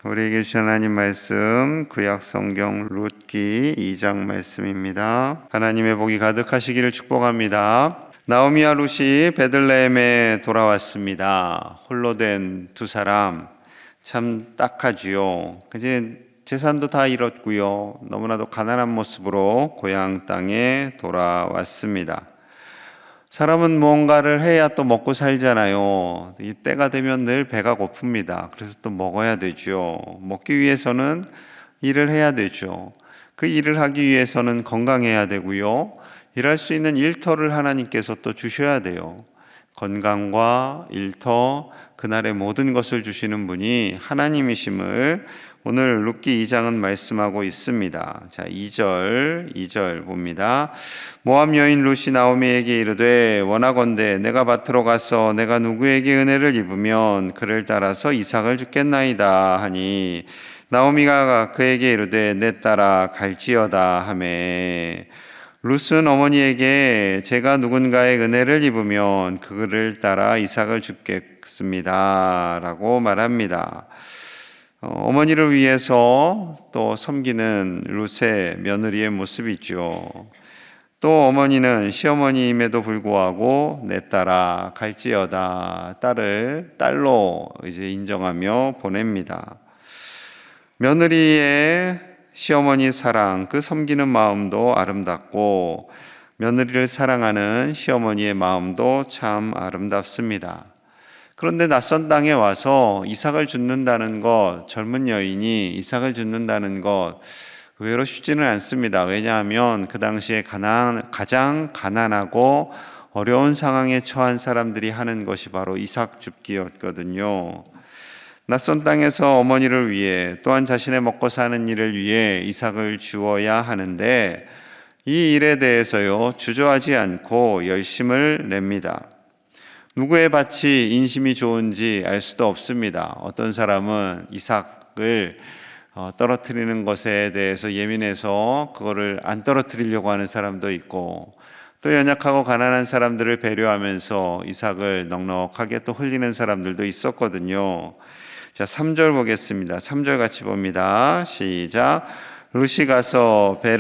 우리에게 주신 하나님 말씀 구약 성경 룻기 2장 말씀입니다. 하나님의 복이 가득하시기를 축복합니다. 나오미와 룻이 베들레헴에 돌아왔습니다. 홀로 된 두 사람 참 딱하지요. 이제 재산도 다 잃었고요. 너무나도 가난한 모습으로 고향 땅에 돌아왔습니다. 사람은 뭔가를 해야 또 먹고 살잖아요. 이 때가 되면 늘 배가 고픕니다. 그래서 또 먹어야 되죠. 먹기 위해서는 일을 해야 되죠. 그 일을 하기 위해서는 건강해야 되고요. 일할 수 있는 일터를 하나님께서 또 주셔야 돼요. 건강과 일터, 그날의 모든 것을 주시는 분이 하나님이심을 오늘 룻기 2장은 말씀하고 있습니다. 자, 2절 봅니다. 모압 여인 룻이 나오미에게 이르되 원하건대 내가 밭으로 가서 내가 누구에게 은혜를 입으면 그를 따라서 이삭을 주겠나이다 하니 나오미가 그에게 이르되 내 따라 갈지어다 하매 룻은 어머니에게 제가 누군가의 은혜를 입으면 그를 따라 이삭을 주겠습니다 라고 말합니다. 어머니를 위해서 또 섬기는 룻의 며느리의 모습이죠. 또 어머니는 시어머니임에도 불구하고 내 딸아 갈지어다 딸을 딸로 이제 인정하며 보냅니다. 며느리의 시어머니 사랑, 그 섬기는 마음도 아름답고 며느리를 사랑하는 시어머니의 마음도 참 아름답습니다. 그런데 낯선 땅에 와서 이삭을 줍는다는 것, 젊은 여인이 이삭을 줍는다는 것 의외로 쉽지는 않습니다. 왜냐하면 그 당시에 가장 가난하고 어려운 상황에 처한 사람들이 하는 것이 바로 이삭 줍기였거든요. 낯선 땅에서 어머니를 위해 또한 자신의 먹고 사는 일을 위해 이삭을 주어야 하는데 이 일에 대해서요 주저하지 않고 열심을 냅니다. 누구의 밭이 인심이 좋은지 알 수도 없습니다. 어떤 사람은 이삭을 떨어뜨리는 것에 대해서 예민해서 그거를 안 떨어뜨리려고 하는 사람도 있고 또 연약하고 가난한 사람들을 배려하면서 이삭을 넉넉하게 또 흘리는 사람들도 있었거든요. 자, 3절 보겠습니다. 3절 같이 봅니다. 시작. 룻이 가서 배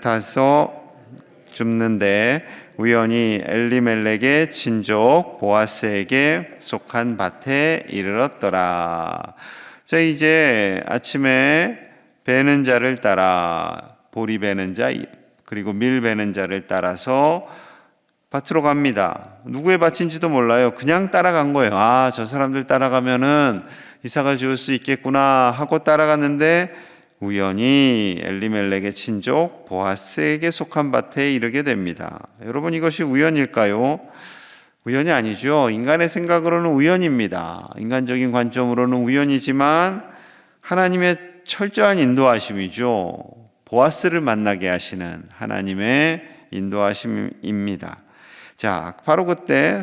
타서 줍는데 우연히 엘리멜렉의 친족 보아스에게 속한 밭에 이르렀더라. 자, 이제 아침에 베는 자를 따라 보리 베는 자 그리고 밀 베는 자를 따라서 밭으로 갑니다. 누구의 밭인지도 몰라요. 그냥 따라간 거예요. 아, 저 사람들 따라가면은 이삭을 지을 수 있겠구나 하고 따라갔는데 우연히 엘리멜렉의 친족 보아스에게 속한 밭에 이르게 됩니다. 여러분, 이것이 우연일까요? 우연이 아니죠. 인간의 생각으로는 우연입니다. 인간적인 관점으로는 우연이지만 하나님의 철저한 인도하심이죠. 보아스를 만나게 하시는 하나님의 인도하심입니다. 자, 바로 그때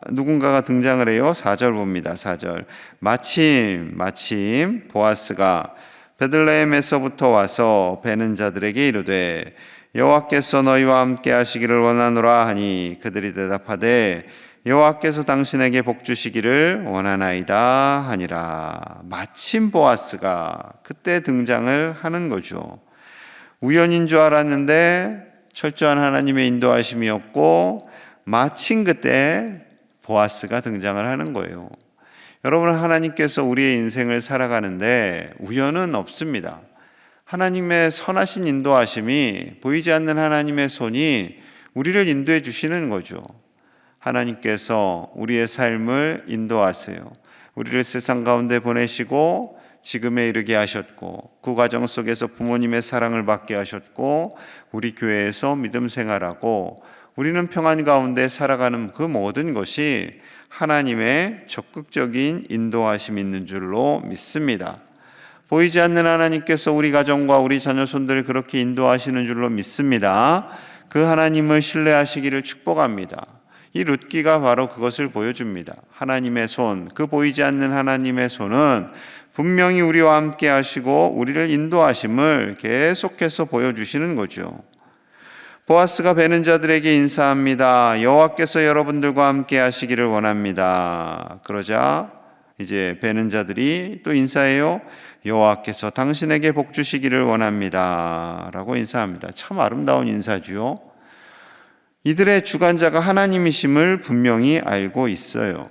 누군가가 등장을 해요. 4절 봅니다. 4절. 마침 보아스가 베들레헴에서부터 와서 베는 자들에게 이르되 여호와께서 너희와 함께 하시기를 원하노라 하니 그들이 대답하되 여호와께서 당신에게 복 주시기를 원하나이다 하니라. 마침 보아스가 그때 등장을 하는 거죠. 우연인 줄 알았는데 철저한 하나님의 인도하심이었고 마침 그때 보아스가 등장을 하는 거예요. 여러분, 하나님께서 우리의 인생을 살아가는데 우연은 없습니다. 하나님의 선하신 인도하심이 보이지 않는 하나님의 손이 우리를 인도해 주시는 거죠. 하나님께서 우리의 삶을 인도하세요. 우리를 세상 가운데 보내시고 지금에 이르게 하셨고 그 과정 속에서 부모님의 사랑을 받게 하셨고 우리 교회에서 믿음 생활하고 우리는 평안 가운데 살아가는 그 모든 것이 하나님의 적극적인 인도하심이 있는 줄로 믿습니다. 보이지 않는 하나님께서 우리 가정과 우리 자녀손들을 그렇게 인도하시는 줄로 믿습니다. 그 하나님을 신뢰하시기를 축복합니다. 이 룻기가 바로 그것을 보여줍니다. 하나님의 손, 그 보이지 않는 하나님의 손은 분명히 우리와 함께 하시고 우리를 인도하심을 계속해서 보여주시는 거죠. 보아스가 베는 자들에게 인사합니다. 여호와께서 여러분들과 함께 하시기를 원합니다. 그러자 이제 뵈는 자들이 또 인사해요. 여호와께서 당신에게 복 주시기를 원합니다 라고 인사합니다. 참 아름다운 인사지요. 이들의 주관자가 하나님이심을 분명히 알고 있어요.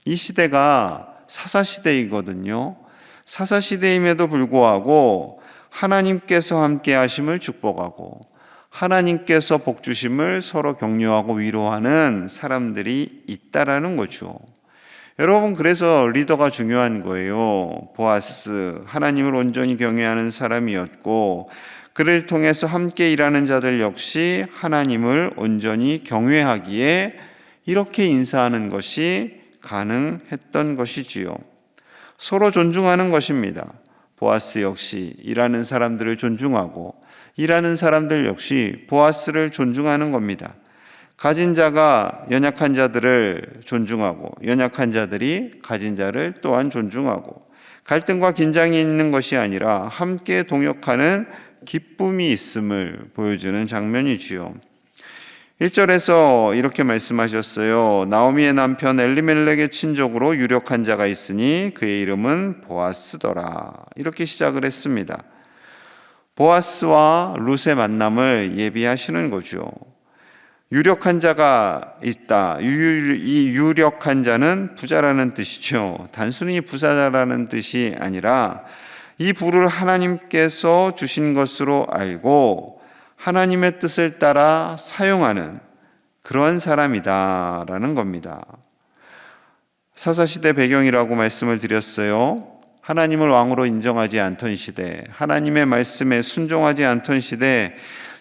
이 시대가 사사시대이거든요. 사사시대임에도 불구하고 하나님께서 함께 하심을 축복하고 하나님께서 복 주심을 서로 격려하고 위로하는 사람들이 있다라는 거죠. 여러분, 그래서 리더가 중요한 거예요. 보아스, 하나님을 온전히 경외하는 사람이었고 그를 통해서 함께 일하는 자들 역시 하나님을 온전히 경외하기에 이렇게 인사하는 것이 가능했던 것이지요. 서로 존중하는 것입니다. 보아스 역시 일하는 사람들을 존중하고 일하는 사람들 역시 보아스를 존중하는 겁니다. 가진 자가 연약한 자들을 존중하고 연약한 자들이 가진 자를 또한 존중하고 갈등과 긴장이 있는 것이 아니라 함께 동역하는 기쁨이 있음을 보여주는 장면이지요. 1절에서 이렇게 말씀하셨어요. 나오미의 남편 엘리멜렉의 친족으로 유력한 자가 있으니 그의 이름은 보아스더라. 이렇게 시작을 했습니다. 보아스와 룻의 만남을 예비하시는 거죠. 유력한 자가 있다. 이 유력한 자는 부자라는 뜻이죠. 단순히 부자라는 뜻이 아니라 이 부를 하나님께서 주신 것으로 알고 하나님의 뜻을 따라 사용하는 그러한 사람이다라는 겁니다. 사사시대 배경이라고 말씀을 드렸어요. 하나님을 왕으로 인정하지 않던 시대, 하나님의 말씀에 순종하지 않던 시대,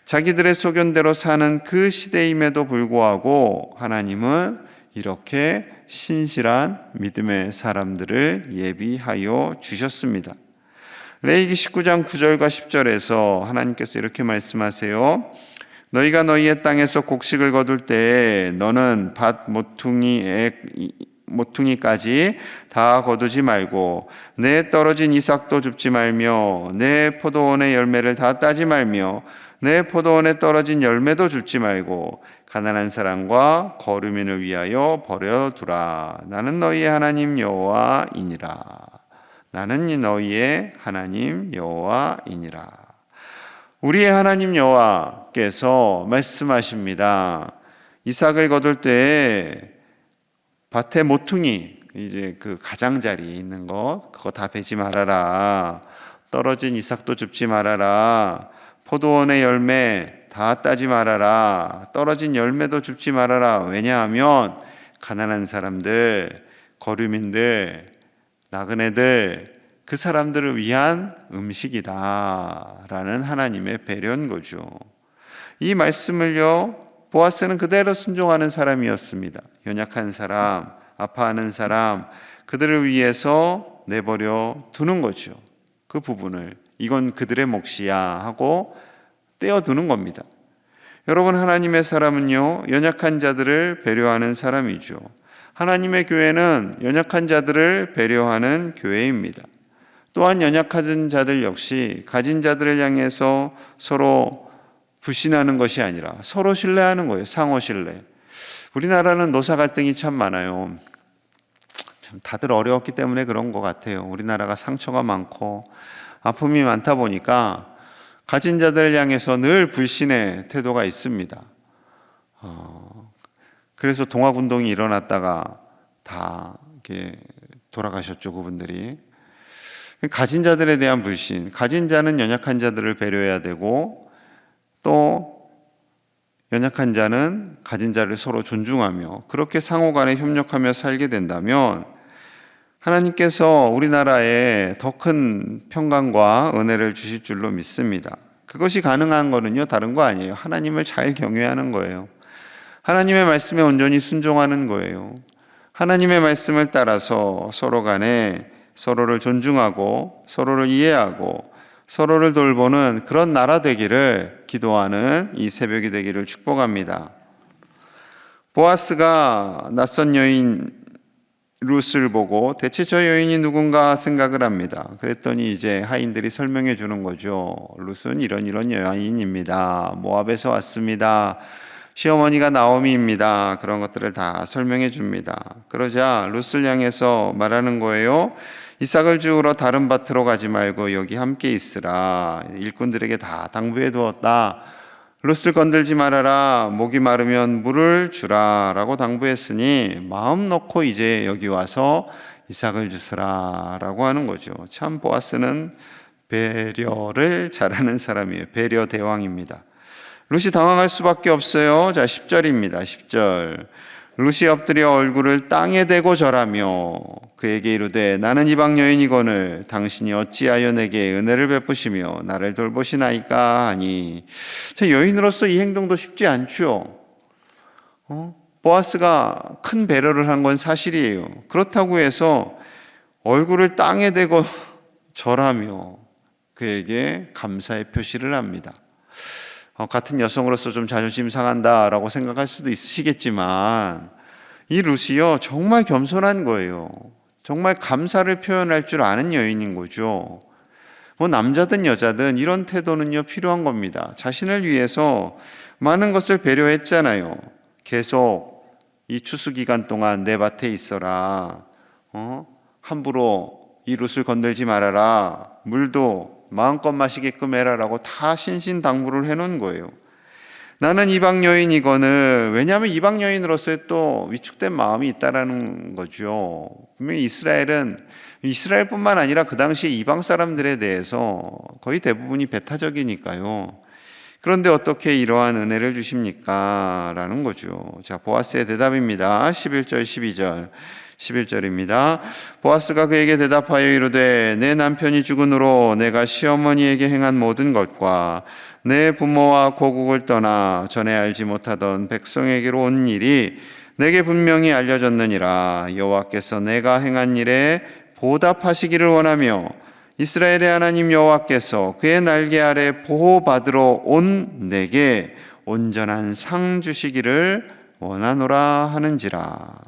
자기들의 소견대로 사는 그 시대임에도 불구하고 하나님은 이렇게 신실한 믿음의 사람들을 예비하여 주셨습니다. 레위기 19장 9절과 10절에서 하나님께서 이렇게 말씀하세요. 너희가 너희의 땅에서 곡식을 거둘 때에 너는 밭 모퉁이까지 다 거두지 말고 내 떨어진 이삭도 줍지 말며 내 포도원의 열매를 다 따지 말며 내 포도원에 떨어진 열매도 줍지 말고 가난한 사람과 거류민을 위하여 버려두라. 나는 너희의 하나님 여호와이니라. 나는 너희의 하나님 여호와이니라. 우리의 하나님 여호와께서 말씀하십니다. 이삭을 거둘 때 밭에 모퉁이, 이제 그 가장자리 있는 거 그거 다 베지 말아라. 떨어진 이삭도 줍지 말아라. 포도원의 열매 다 따지 말아라. 떨어진 열매도 줍지 말아라. 왜냐하면 가난한 사람들, 거류민들, 나그네들, 그 사람들을 위한 음식이다라는 하나님의 배려인 거죠. 이 말씀을요, 보아스는 그대로 순종하는 사람이었습니다. 연약한 사람, 아파하는 사람, 그들을 위해서 내버려 두는 거죠. 그 부분을 이건 그들의 몫이야 하고 떼어두는 겁니다. 여러분, 하나님의 사람은요, 연약한 자들을 배려하는 사람이죠. 하나님의 교회는 연약한 자들을 배려하는 교회입니다. 또한 연약한 자들 역시 가진 자들을 향해서 서로 불신하는 것이 아니라 서로 신뢰하는 거예요. 상호 신뢰. 우리나라는 노사 갈등이 참 많아요. 참 다들 어려웠기 때문에 그런 것 같아요. 우리나라가 상처가 많고 아픔이 많다 보니까 가진 자들을 향해서 늘 불신의 태도가 있습니다. 그래서 동학운동이 일어났다가 다 이렇게 돌아가셨죠, 그분들이. 가진 자들에 대한 불신, 가진 자는 연약한 자들을 배려해야 되고 또 연약한 자는 가진 자를 서로 존중하며 그렇게 상호간에 협력하며 살게 된다면 하나님께서 우리나라에 더 큰 평강과 은혜를 주실 줄로 믿습니다. 그것이 가능한 거는요, 다른 거 아니에요. 하나님을 잘 경외하는 거예요. 하나님의 말씀에 온전히 순종하는 거예요. 하나님의 말씀을 따라서 서로 간에 서로를 존중하고 서로를 이해하고 서로를 돌보는 그런 나라 되기를 기도하는 이 새벽이 되기를 축복합니다. 보아스가 낯선 여인 룻을 보고 대체 저 여인이 누군가 생각을 합니다. 그랬더니 이제 하인들이 설명해 주는 거죠. 룻은 이런 여인입니다. 모압에서 왔습니다. 시어머니가 나오미입니다. 그런 것들을 다 설명해 줍니다. 그러자 룻을 향해서 말하는 거예요. 이삭을 주우러 다른 밭으로 가지 말고 여기 함께 있으라. 일꾼들에게 다 당부해 두었다. 룻을 건들지 말아라. 목이 마르면 물을 주라 라고 당부했으니 마음 놓고 이제 여기 와서 이삭을 주스라 라고 하는 거죠. 참 보아스는 배려를 잘하는 사람이에요. 배려 대왕입니다. 룻이 당황할 수밖에 없어요. 자, 10절입니다. 10절. 룻이 엎드려 얼굴을 땅에 대고 절하며 그에게 이르되 나는 이방 여인이거늘 당신이 어찌하여 내게 은혜를 베푸시며 나를 돌보시나이까 하니. 자, 여인으로서 이 행동도 쉽지 않죠. 보아스가 큰 배려를 한 건 사실이에요. 그렇다고 해서 얼굴을 땅에 대고 절하며 그에게 감사의 표시를 합니다. 같은 여성으로서 좀 자존심 상한다라고 생각할 수도 있으시겠지만 이 룻이요 정말 겸손한 거예요. 정말 감사를 표현할 줄 아는 여인인 거죠. 뭐 남자든 여자든 이런 태도는요 필요한 겁니다. 자신을 위해서 많은 것을 배려했잖아요. 계속 이 추수 기간 동안 내 밭에 있어라. 함부로 이 룻을 건들지 말아라. 물도 마음껏 마시게끔 해라라고 다 신신당부를 해놓은 거예요. 나는 이방 여인이거늘. 왜냐하면 이방 여인으로서의 또 위축된 마음이 있다라는 거죠. 분명히 이스라엘뿐만 아니라 그 당시에 이방 사람들에 대해서 거의 대부분이 배타적이니까요. 그런데 어떻게 이러한 은혜를 주십니까? 라는 거죠. 자, 보아스의 대답입니다. 11절 12절 11절입니다. 보아스가 그에게 대답하여 이르되 내 남편이 죽은 후로 내가 시어머니에게 행한 모든 것과 내 부모와 고국을 떠나 전에 알지 못하던 백성에게로 온 일이 내게 분명히 알려졌느니라. 여호와께서 내가 행한 일에 보답하시기를 원하며 이스라엘의 하나님 여호와께서 그의 날개 아래 보호받으러 온 내게 온전한 상 주시기를 원하노라 하는지라.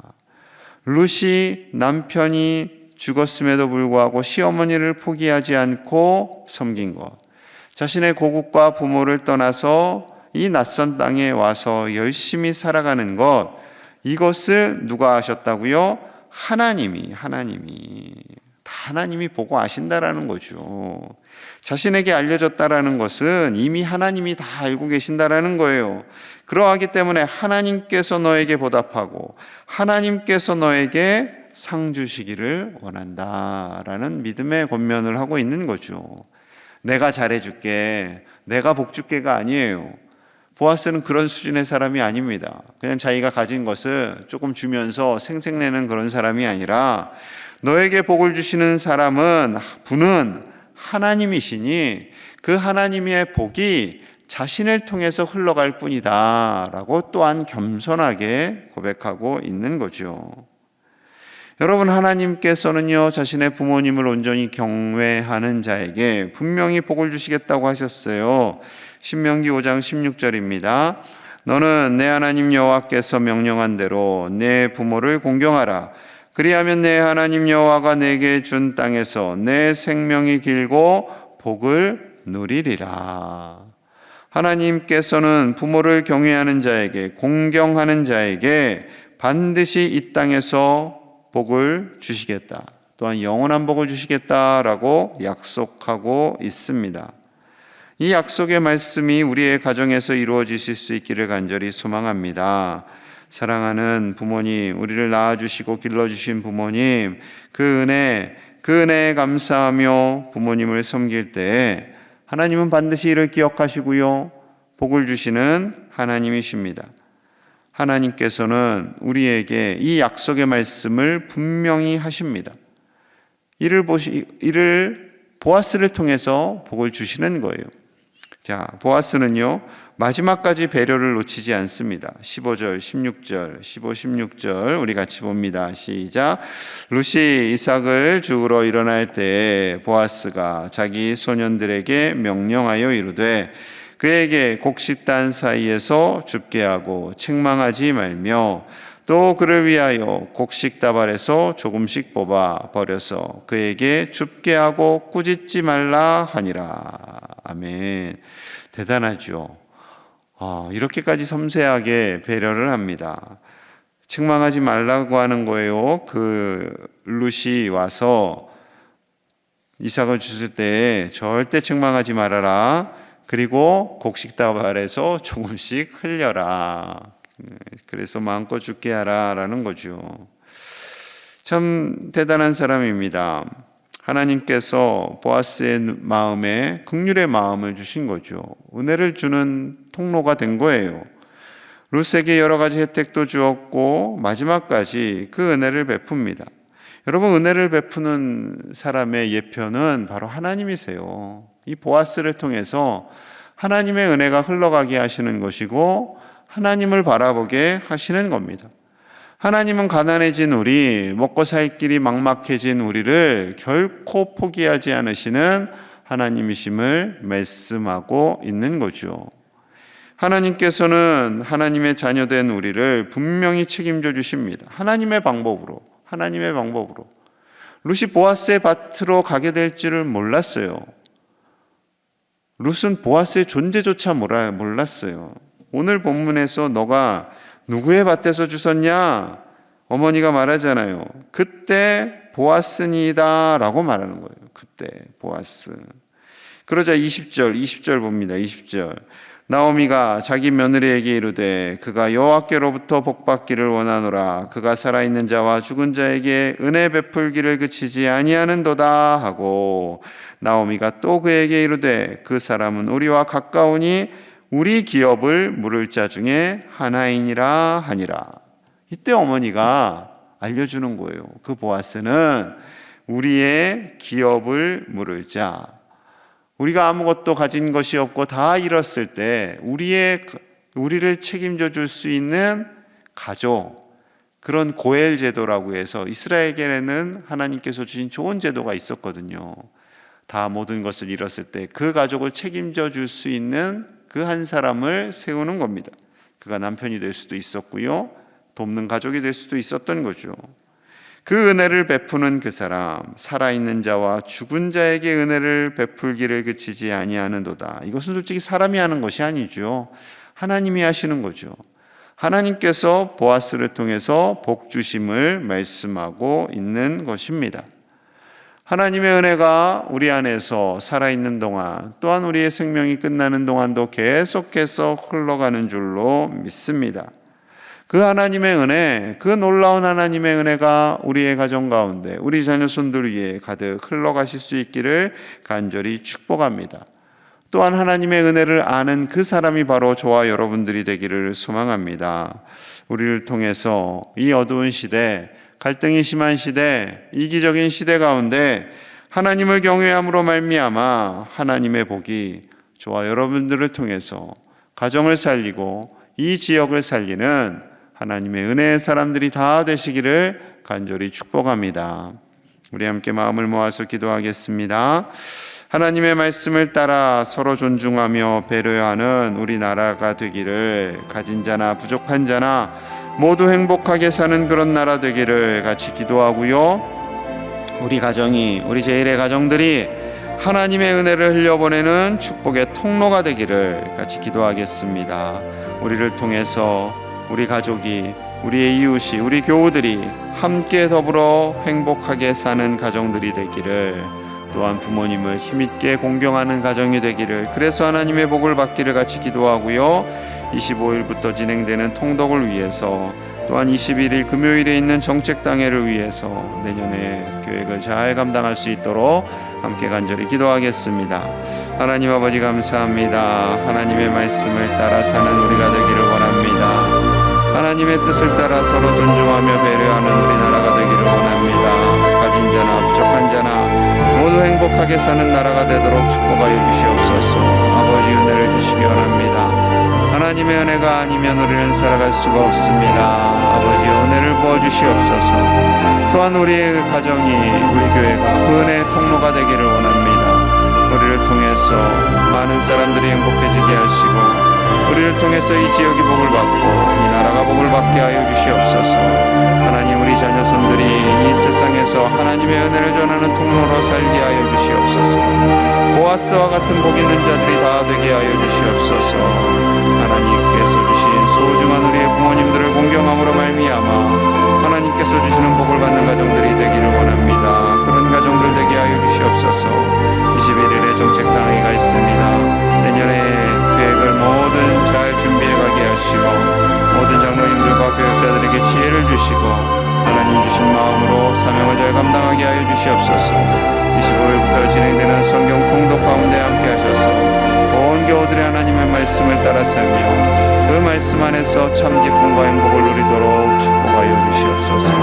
룻이 남편이 죽었음에도 불구하고 시어머니를 포기하지 않고 섬긴 것, 자신의 고국과 부모를 떠나서 이 낯선 땅에 와서 열심히 살아가는 것, 이것을 누가 하셨다고요? 하나님이 다 하나님이 보고 아신다라는 거죠. 자신에게 알려졌다라는 것은 이미 하나님이 다 알고 계신다라는 거예요. 그러하기 때문에 하나님께서 너에게 보답하고 하나님께서 너에게 상 주시기를 원한다라는 믿음의 권면을 하고 있는 거죠. 내가 잘해줄게, 내가 복 줄게가 아니에요. 보아스는 그런 수준의 사람이 아닙니다. 그냥 자기가 가진 것을 조금 주면서 생색내는 그런 사람이 아니라 너에게 복을 주시는 분은 하나님이시니 그 하나님의 복이 자신을 통해서 흘러갈 뿐이다 라고 또한 겸손하게 고백하고 있는 거죠. 여러분, 하나님께서는요 자신의 부모님을 온전히 경외하는 자에게 분명히 복을 주시겠다고 하셨어요. 신명기 5장 16절입니다. 너는 내 하나님 여호와께서 명령한 대로 내 부모를 공경하라. 그리하면 내 하나님 여호와가 내게 준 땅에서 내 생명이 길고 복을 누리리라. 하나님께서는 부모를 경외하는 자에게, 공경하는 자에게 반드시 이 땅에서 복을 주시겠다, 또한 영원한 복을 주시겠다라고 약속하고 있습니다. 이 약속의 말씀이 우리의 가정에서 이루어지실 수 있기를 간절히 소망합니다. 사랑하는 부모님, 우리를 낳아주시고 길러주신 부모님, 그 은혜에 감사하며 부모님을 섬길 때 하나님은 반드시 이를 기억하시고요 복을 주시는 하나님이십니다. 하나님께서는 우리에게 이 약속의 말씀을 분명히 하십니다. 이를 보아스를 통해서 복을 주시는 거예요. 자, 보아스는요 마지막까지 배려를 놓치지 않습니다. 15절, 16절, 15, 16절 우리 같이 봅니다. 시작. 룻이 이삭을 주우러 일어날 때 보아스가 자기 소년들에게 명령하여 이르되 그에게 곡식단 사이에서 줍게 하고 책망하지 말며 또 그를 위하여 곡식다발에서 조금씩 뽑아 버려서 그에게 줍게 하고 꾸짖지 말라 하니라. 아멘. 대단하죠. 이렇게까지 섬세하게 배려를 합니다. 책망하지 말라고 하는 거예요. 그 룻이 와서 이삭을 주실 때 절대 책망하지 말아라. 그리고 곡식다발에서 조금씩 흘려라. 그래서 마음껏 죽게 하라 라는 거죠. 참 대단한 사람입니다. 하나님께서 보아스의 마음에 긍휼의 마음을 주신 거죠. 은혜를 주는 통로가 된 거예요. 룻에게 여러 가지 혜택도 주었고 마지막까지 그 은혜를 베풉니다. 여러분, 은혜를 베푸는 사람의 예표는 바로 하나님이세요. 이 보아스를 통해서 하나님의 은혜가 흘러가게 하시는 것이고 하나님을 바라보게 하시는 겁니다. 하나님은 가난해진 우리, 먹고 살 길이 막막해진 우리를 결코 포기하지 않으시는 하나님이심을 말씀하고 있는 거죠. 하나님께서는 하나님의 자녀된 우리를 분명히 책임져 주십니다. 하나님의 방법으로. 룻이 보아스의 밭으로 가게 될 줄을 몰랐어요. 룻은 보아스의 존재조차 몰랐어요. 오늘 본문에서 너가 누구의 밭에서 주웠냐? 어머니가 말하잖아요. 그때 보아스니다 라고 말하는 거예요. 그때 보아스. 그러자 20절 봅니다. 20절. 나오미가 자기 며느리에게 이르되 그가 여호와께로부터 복받기를 원하노라. 그가 살아있는 자와 죽은 자에게 은혜 베풀기를 그치지 아니하는도다 하고, 나오미가 또 그에게 이르되 그 사람은 우리와 가까우니 우리 기업을 물을 자 중에 하나이니라 하니라. 이때 어머니가 알려주는 거예요. 그 보아스는 우리의 기업을 물을 자. 우리가 아무것도 가진 것이 없고 다 잃었을 때 우리를 책임져 줄 수 있는 가족, 그런 고엘 제도라고 해서 이스라엘에게는 하나님께서 주신 좋은 제도가 있었거든요. 다 모든 것을 잃었을 때 그 가족을 책임져 줄 수 있는 그 한 사람을 세우는 겁니다. 그가 남편이 될 수도 있었고요, 돕는 가족이 될 수도 있었던 거죠. 그 은혜를 베푸는 그 사람, 살아있는 자와 죽은 자에게 은혜를 베풀기를 그치지 아니하는도다. 이것은 솔직히 사람이 하는 것이 아니죠. 하나님이 하시는 거죠. 하나님께서 보아스를 통해서 복 주심을 말씀하고 있는 것입니다. 하나님의 은혜가 우리 안에서 살아있는 동안, 또한 우리의 생명이 끝나는 동안도 계속해서 흘러가는 줄로 믿습니다. 그 하나님의 은혜, 그 놀라운 하나님의 은혜가 우리의 가정 가운데, 우리 자녀손들 위에 가득 흘러가실 수 있기를 간절히 축복합니다. 또한 하나님의 은혜를 아는 그 사람이 바로 저와 여러분들이 되기를 소망합니다. 우리를 통해서 이 어두운 시대, 갈등이 심한 시대, 이기적인 시대 가운데 하나님을 경외함으로 말미암아 하나님의 복이 저와 여러분들을 통해서 가정을 살리고 이 지역을 살리는 하나님의 은혜의 사람들이 다 되시기를 간절히 축복합니다. 우리 함께 마음을 모아서 기도하겠습니다. 하나님의 말씀을 따라 서로 존중하며 배려하는 우리나라가 되기를, 가진 자나 부족한 자나 모두 행복하게 사는 그런 나라 되기를 같이 기도하고요. 우리 가정이, 우리 제일의 가정들이 하나님의 은혜를 흘려보내는 축복의 통로가 되기를 같이 기도하겠습니다. 우리를 통해서 우리 가족이, 우리의 이웃이, 우리 교우들이 함께 더불어 행복하게 사는 가정들이 되기를, 또한 부모님을 힘있게 공경하는 가정이 되기를, 그래서 하나님의 복을 받기를 같이 기도하고요. 25일부터 진행되는 통독을 위해서, 또한 21일 금요일에 있는 정책당회를 위해서 내년에 계획을 잘 감당할 수 있도록 함께 간절히 기도하겠습니다. 하나님 아버지 감사합니다. 하나님의 말씀을 따라 사는 우리가 되기를 원합니다. 하나님의 뜻을 따라 서로 존중하며 배려하는 우리나라가 되기를 원합니다. 가진 자나 부족한 자나 모두 행복하게 사는 나라가 되도록 축복하여 주시옵소서. 아버지 은혜를 주시기 원합니다. 하나님의 은혜가 아니면 우리는 살아갈 수가 없습니다. 아버지 은혜를 부어주시옵소서. 또한 우리의 가정이, 우리 교회가 그 은혜의 통로가 되기를 원합니다. 우리를 통해서 많은 사람들이 행복해지게 하시고, 우리를 통해서 이 지역이 복을 받고 이 나라가 복을 받게 하여 주시옵소서. 하나님, 우리 자녀손들이 이 세상에서 하나님의 은혜를 전하는 통로로 살게 하여 주시옵소서. 보아스 보아스와 같은 복 있는 자들이 다 되게 하여 주시옵소서. 하나님께서 주신 소중한 우리의 부모님들을 공경함으로 말미암아 하나님께서 주시는 복을 받는 가정들이 되기를 원합니다. 그런 가정들 되게 하여 주시옵소서. 21일에 정책당회가 있습니다. 내년에 계획을 모든 잘 준비해 가게 하시고 모든 장로님들과 교육자들에게 지혜를 주시고 하나님 주신 마음으로 사명을 잘 감당하게 하여 주시옵소서. 25일부터 진행되는 성경 통독 가운데 함께 하셔서 온 교우들의 하나님의 말씀을 따라 살며 그 말씀 안에서 참 기쁨과 행복을 누리도록 축복하여 주시옵소서.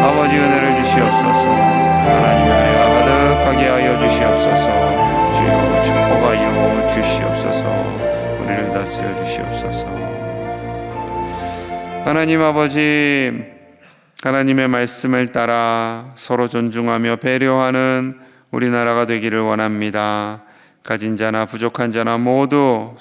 아버지 은혜를 주시옵소서. 하나님의 은혜가 가득하게 하여 주시옵소서. 주여 축복하여 주시옵소서. 우리를 다스려 주시옵소서. 하나님 아버지, 하나님의 말씀을 따라 서로 존중하며 배려하는 우리나라가 되기를 원합니다. 가진 자나 부족한 자나 모두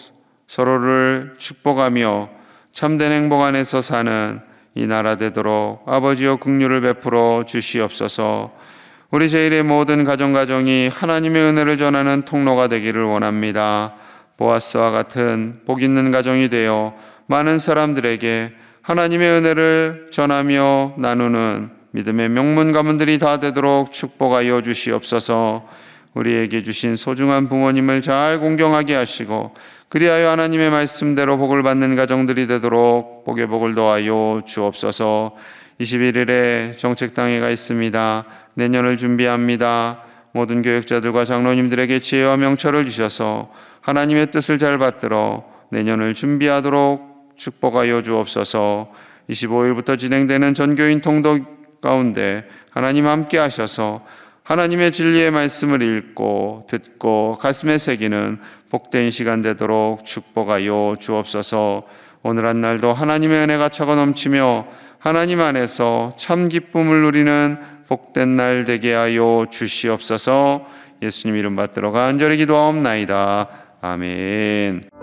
서로를 축복하며 참된 행복 안에서 사는 이 나라 되도록 아버지여 긍휼을 베풀어 주시옵소서. 우리 제일의 모든 가정이 하나님의 은혜를 전하는 통로가 되기를 원합니다. 보아스와 같은 복 있는 가정이 되어 많은 사람들에게 하나님의 은혜를 전하며 나누는 믿음의 명문 가문들이 다 되도록 축복하여 주시옵소서. 우리에게 주신 소중한 부모님을 잘 공경하게 하시고 그리하여 하나님의 말씀대로 복을 받는 가정들이 되도록 복의 복을 더하여 주옵소서. 21일에 정책당회가 있습니다. 내년을 준비합니다. 모든 교육자들과 장로님들에게 지혜와 명철을 주셔서 하나님의 뜻을 잘 받들어 내년을 준비하도록 축복하여 주옵소서. 25일부터 진행되는 전교인 통독 가운데 하나님 함께 하셔서 하나님의 진리의 말씀을 읽고 듣고 가슴에 새기는 복된 시간 되도록 축복하여 주옵소서. 오늘 한 날도 하나님의 은혜가 차고 넘치며 하나님 안에서 참 기쁨을 누리는 복된 날 되게 하여 주시옵소서. 예수님 이름 받들어 간절히 기도하옵나이다. 아멘.